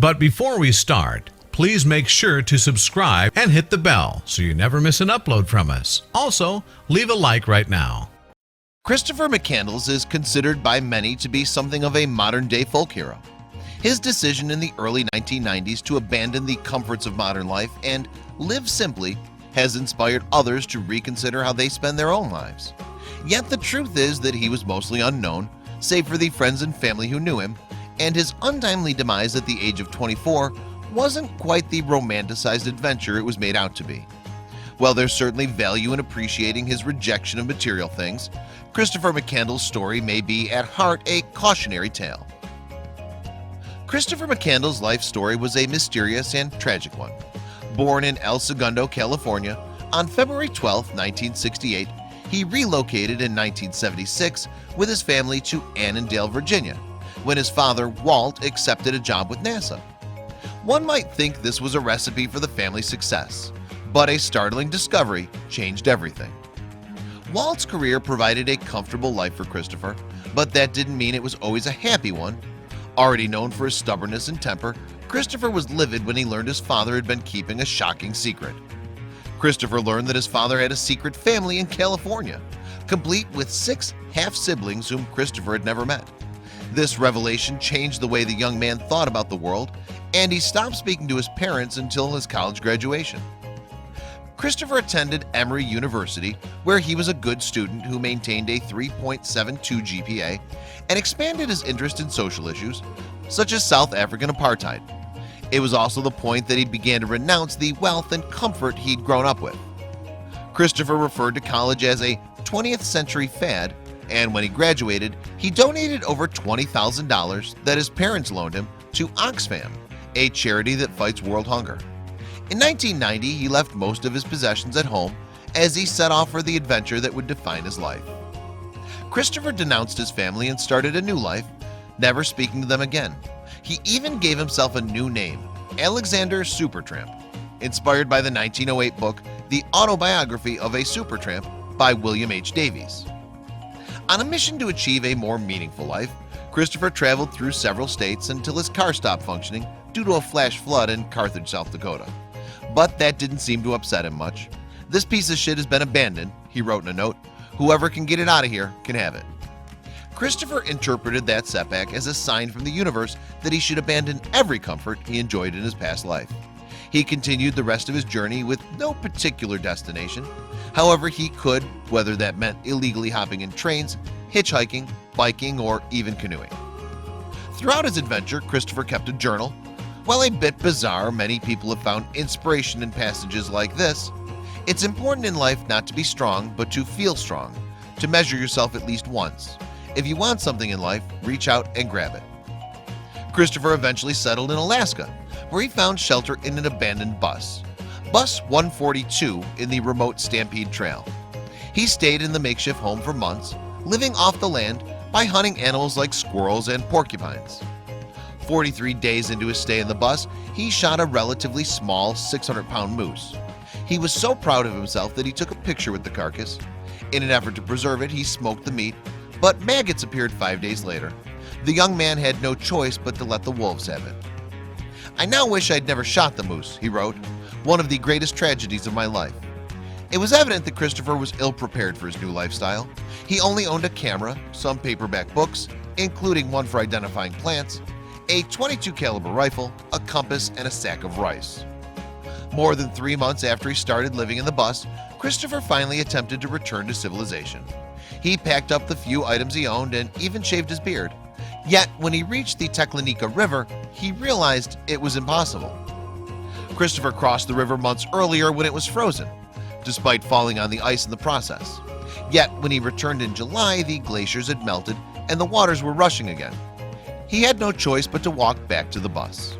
But before we start, please make sure to subscribe and hit the bell so you never miss an upload from us. Also, leave a like right now. Christopher McCandless is considered by many to be something of a modern-day folk hero. His decision in the early 1990s to abandon the comforts of modern life and live simply has inspired others to reconsider how they spend their own lives. Yet the truth is that he was mostly unknown, save for the friends and family who knew him, and his untimely demise at the age of 24 wasn't quite the romanticized adventure it was made out to be. While there's certainly value in appreciating his rejection of material things, Christopher McCandless' story may be at heart a cautionary tale. Christopher McCandless' life story was a mysterious and tragic one. Born in El Segundo, California, on February 12, 1968, he relocated in 1976 with his family to Annandale, Virginia, when his father, Walt, accepted a job with NASA. One might think this was a recipe for the family's success, but a startling discovery changed everything. Walt's career provided a comfortable life for Christopher, but that didn't mean it was always a happy one. Already known for his stubbornness and temper, Christopher was livid when he learned his father had been keeping a shocking secret. Christopher learned that his father had a secret family in California, complete with 6 half-siblings whom Christopher had never met. This revelation changed the way the young man thought about the world, and he stopped speaking to his parents until his college graduation. Christopher attended Emory University, where he was a good student who maintained a 3.72 GPA and expanded his interest in social issues, such as South African apartheid. It was also the point that he began to renounce the wealth and comfort he'd grown up with. Christopher referred to college as a 20th century fad, and when he graduated, he donated over $20,000 that his parents loaned him to Oxfam, a charity that fights world hunger. In 1990, he left most of his possessions at home as he set off for the adventure that would define his life. Christopher denounced his family and started a new life, never speaking to them again. He even gave himself a new name, Alexander Supertramp, inspired by the 1908 book The Autobiography of a Supertramp by William H. Davies. On a mission to achieve a more meaningful life, Christopher traveled through several states until his car stopped functioning due to a flash flood in Carthage, South Dakota. But that didn't seem to upset him much. "This piece of shit has been abandoned," he wrote in a note. "Whoever can get it out of here can have it." Christopher interpreted that setback as a sign from the universe that he should abandon every comfort he enjoyed in his past life. He continued the rest of his journey with no particular destination. However he could, whether that meant illegally hopping in trains, hitchhiking, biking, or even canoeing. Throughout his adventure, Christopher kept a journal. While a bit bizarre, many people have found inspiration in passages like this. It's important in life not to be strong, but to feel strong, to measure yourself at least once. If you want something in life, reach out and grab it. Christopher eventually settled in Alaska, where he found shelter in an abandoned bus, Bus 142 in the remote Stampede Trail. He stayed in the makeshift home for months, living off the land by hunting animals like squirrels and porcupines. 43 days into his stay in the bus, he shot a relatively small 600-pound moose. He was so proud of himself that he took a picture with the carcass. In an effort to preserve it, he smoked the meat, but maggots appeared 5 days later. The young man had no choice but to let the wolves have it. "I now wish I'd never shot the moose," he wrote, "one of the greatest tragedies of my life." It was evident that Christopher was ill-prepared for his new lifestyle. He only owned a camera, some paperback books, including one for identifying plants, a .22 caliber rifle, a compass, and a sack of rice. More than 3 months after he started living in the bus, Christopher finally attempted to return to civilization. He packed up the few items he owned and even shaved his beard. Yet, when he reached the Teclanica River, he realized it was impossible. Christopher crossed the river months earlier when it was frozen, despite falling on the ice in the process. Yet, when he returned in July, the glaciers had melted and the waters were rushing again. He had no choice but to walk back to the bus.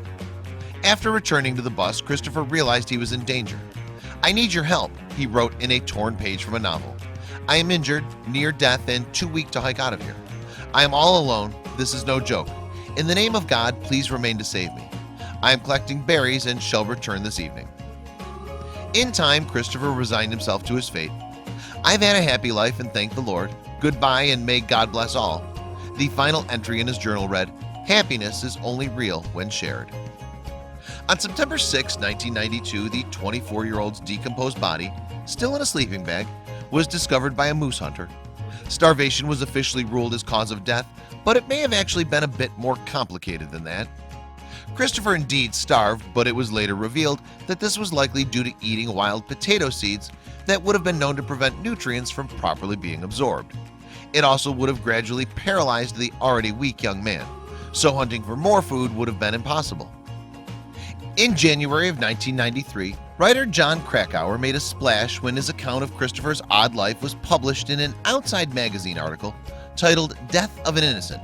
After returning to the bus, Christopher realized he was in danger. "I need your help," he wrote in a torn page from a novel. "I am injured, near death, and too weak to hike out of here. I am all alone. This is no joke. In the name of God, please remain to save me. I am collecting berries and shall return this evening." In time, Christopher resigned himself to his fate. "I've had a happy life and thank the Lord. Goodbye and may God bless all." The final entry in his journal read, "Happiness is only real when shared." On September 6, 1992, the 24-year-old's decomposed body, still in a sleeping bag, was discovered by a moose hunter. Starvation was officially ruled as cause of death, but it may have actually been a bit more complicated than that. Christopher indeed starved, but it was later revealed that this was likely due to eating wild potato seeds that would have been known to prevent nutrients from properly being absorbed. It also would have gradually paralyzed the already weak young man, so hunting for more food would have been impossible. In January of 1993, writer John Krakauer made a splash when his account of Christopher's odd life was published in an Outside magazine article titled Death of an Innocent.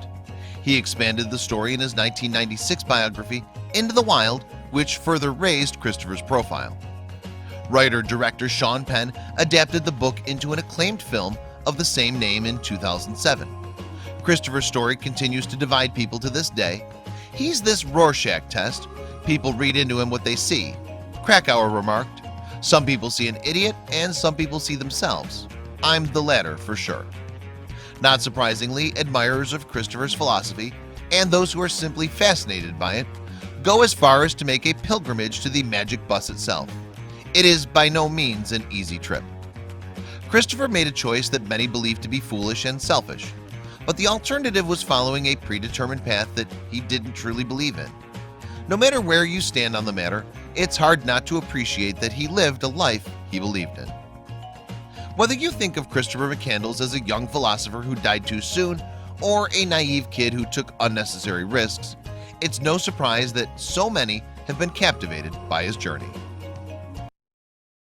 He expanded the story in his 1996 biography Into the Wild, which further raised Christopher's profile. Writer-director Sean Penn adapted the book into an acclaimed film of the same name in 2007. Christopher's story continues to divide people to this day. He's this Rorschach test. People read into him what they see. Krakauer remarked, "Some people see an idiot and some people see themselves. I'm the latter for sure." Not surprisingly, admirers of Christopher's philosophy and those who are simply fascinated by it go as far as to make a pilgrimage to the magic bus itself. It is by no means an easy trip. Christopher made a choice that many believe to be foolish and selfish, but the alternative was following a predetermined path that he didn't truly believe in. No matter where you stand on the matter, it's hard not to appreciate that he lived a life he believed in. Whether you think of Christopher McCandless as a young philosopher who died too soon or a naive kid who took unnecessary risks, it's no surprise that so many have been captivated by his journey.